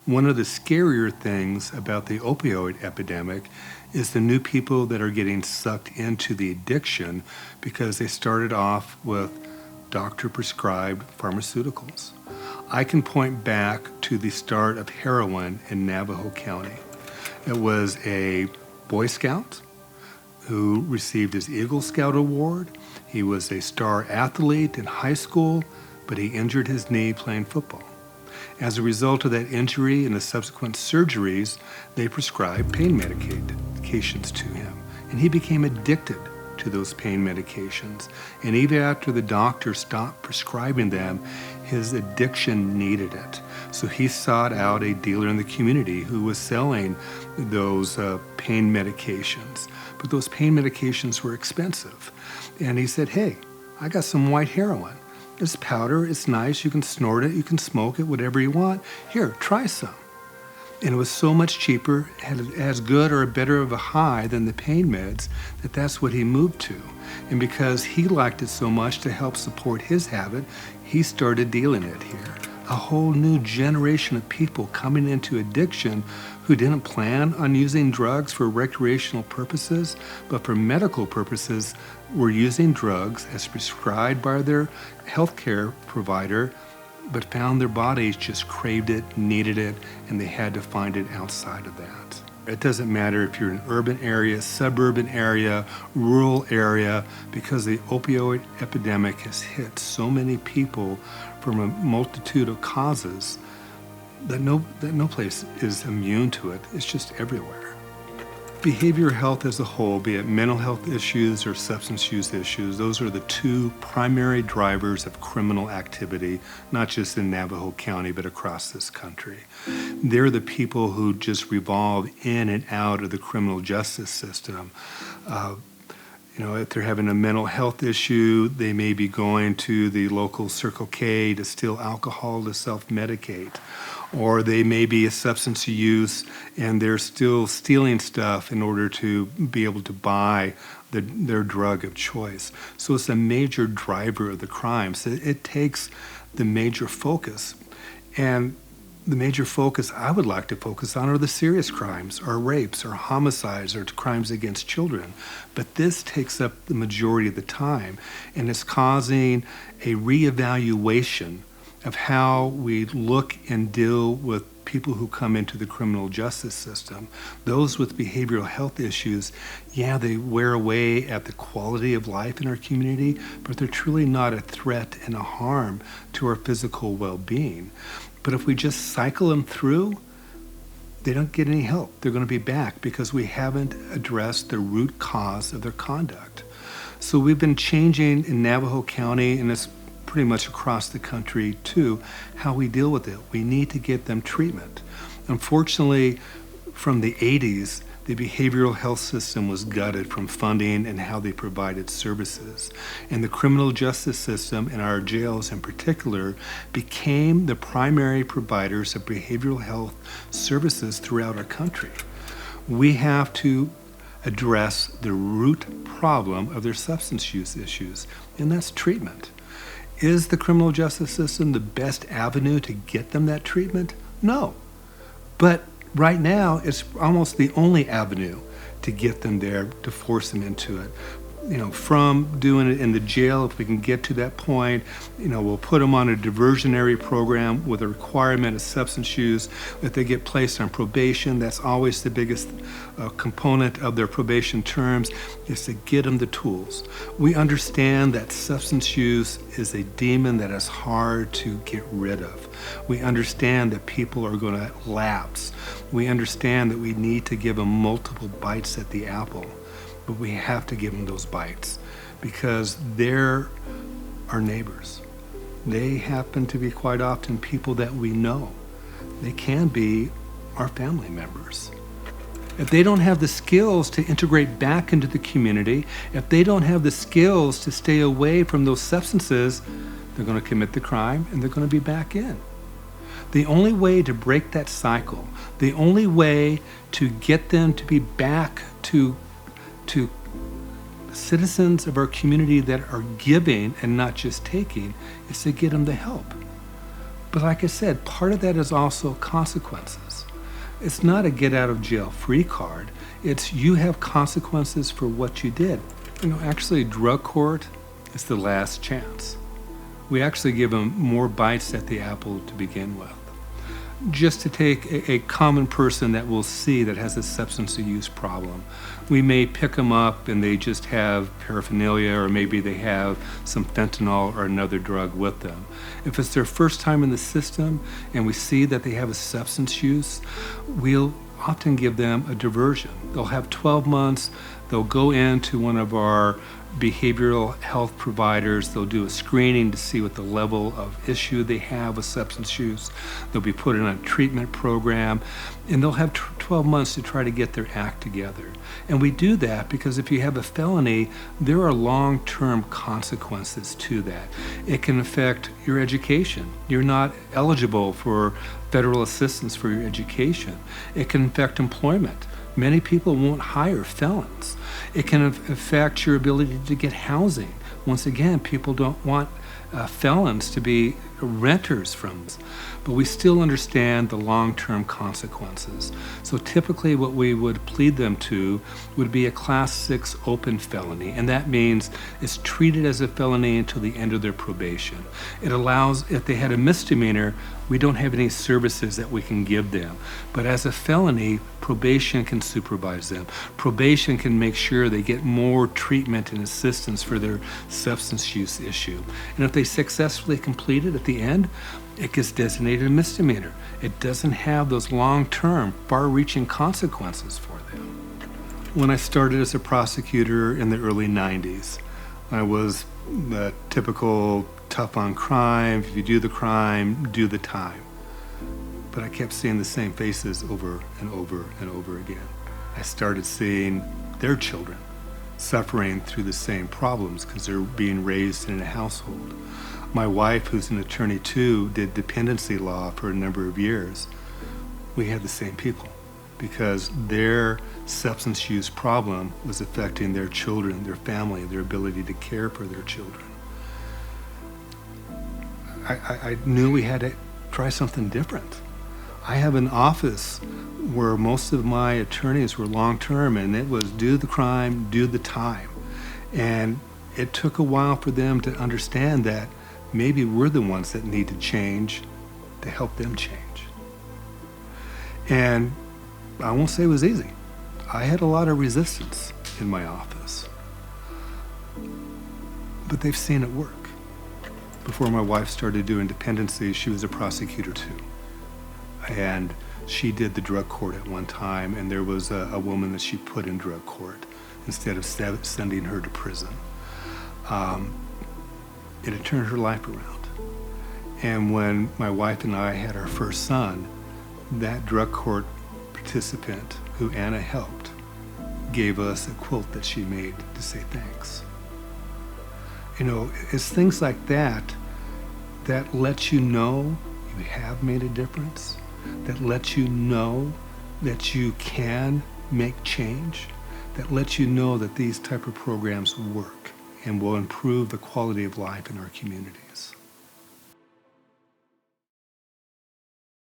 One of the scarier things about the opioid epidemic is the new people that are getting sucked into the addiction because they started off with doctor-prescribed pharmaceuticals. I can point back to the start of heroin in Navajo County. It was a Boy Scout who received his Eagle Scout Award. He was a star athlete in high school, but he injured his knee playing football. As a result of that injury and the subsequent surgeries, they prescribed pain medications to him, and he became addicted to those pain medications. And even after the doctor stopped prescribing them, his addiction needed it. So he sought out a dealer in the community who was selling those pain medications. But those pain medications were expensive. And he said, hey, I got some white heroin. It's powder, it's nice, you can snort it, you can smoke it, whatever you want. Here, try some. And it was so much cheaper, had as good or better of a high than the pain meds, that's what he moved to. And because he liked it so much to help support his habit, he started dealing it here. A whole new generation of people coming into addiction who didn't plan on using drugs for recreational purposes, but for medical purposes were using drugs as prescribed by their healthcare provider, but found their bodies just craved it, needed it, and they had to find it outside of that. It doesn't matter if you're in an urban area, suburban area, rural area, because the opioid epidemic has hit so many people from a multitude of causes that no place is immune to it. It's just everywhere. Behavioral health as a whole, be it mental health issues or substance use issues, those are the two primary drivers of criminal activity, not just in Navajo County, but across this country. They're the people who just revolve in and out of the criminal justice system. If they're having a mental health issue, they may be going to the local Circle K to steal alcohol to self-medicate. Or they may be a substance use and they're still stealing stuff in order to be able to buy their drug of choice. So it's a major driver of the crime. So it takes the major focus. And the major focus I would like to focus on are the serious crimes, or rapes, or homicides, or crimes against children. But this takes up the majority of the time, and it's causing a reevaluation of how we look and deal with people who come into the criminal justice system. Those with behavioral health issues, they wear away at the quality of life in our community, but they're truly not a threat and a harm to our physical well-being. But if we just cycle them through, they don't get any help. They're going to be back because we haven't addressed the root cause of their conduct. So we've been changing in Navajo County, and it's pretty much across the country too, how we deal with it. We need to get them treatment. Unfortunately, from the 80s, the behavioral health system was gutted from funding and how they provided services. And the criminal justice system, and our jails in particular, became the primary providers of behavioral health services throughout our country. We have to address the root problem of their substance use issues, and that's treatment. Is the criminal justice system the best avenue to get them that treatment? No. But right now, it's almost the only avenue to get them there, to force them into it. From doing it in the jail, if we can get to that point, we'll put them on a diversionary program with a requirement of substance use. If they get placed on probation, that's always the biggest component of their probation terms, is to get them the tools. We understand that substance use is a demon that is hard to get rid of. We understand that people are going to lapse. We understand that we need to give them multiple bites at the apple. But we have to give them those bites because they're our neighbors. They happen to be quite often people that we know. They can be our family members. If they don't have the skills to integrate back into the community, if they don't have the skills to stay away from those substances, they're going to commit the crime and they're going to be back in. The only way to break that cycle, the only way to get them to be back to citizens of our community that are giving and not just taking, is to get them the help. But like I said, part of that is also consequences. It's not a get out of jail free card. It's you have consequences for what you did. Actually, drug court is the last chance. We actually give them more bites at the apple to begin with. Just to take a common person that we'll see that has a substance use problem, we may pick them up and they just have paraphernalia, or maybe they have some fentanyl or another drug with them. If it's their first time in the system and we see that they have a substance use, we'll often give them a diversion. They'll have 12 months, they'll go into one of our behavioral health providers. They'll do a screening to see what the level of issue they have with substance use. They'll be put in a treatment program, and they'll have 12 months to try to get their act together. And we do that because if you have a felony, there are long-term consequences to that. It can affect your education. You're not eligible for federal assistance for your education. It can affect employment. Many people won't hire felons. It can affect your ability to get housing. Once again, people don't want felons to be renters from us, but we still understand the long-term consequences. So typically what we would plead them to would be a Class 6 open felony, and that means it's treated as a felony until the end of their probation. It allows, if they had a misdemeanor, we don't have any services that we can give them. But as a felony, probation can supervise them. Probation can make sure they get more treatment and assistance for their substance use issue. And if they successfully complete it at the end, it gets designated a misdemeanor. It doesn't have those long-term, far-reaching consequences for them. When I started as a prosecutor in the early 90s, I was the typical tough on crime. If you do the crime, do the time. But I kept seeing the same faces over and over and over again. I started seeing their children suffering through the same problems because they're being raised in a household. My wife, who's an attorney too, did dependency law for a number of years. We had the same people because their substance use problem was affecting their children, their family, their ability to care for their children. I knew we had to try something different. I have an office where most of my attorneys were long-term, and it was do the crime, do the time. And it took a while for them to understand that maybe we're the ones that need to change to help them change. And I won't say it was easy. I had a lot of resistance in my office, but they've seen it work. Before my wife started doing dependency, she was a prosecutor too. And she did the drug court at one time, and there was a woman that she put in drug court instead of sending her to prison. It had turned her life around. And when my wife and I had our first son, that drug court participant who Anna helped gave us a quilt that she made to say thanks. It's things like that that let you know you have made a difference, that lets you know that you can make change, that lets you know that these type of programs work and will improve the quality of life in our communities.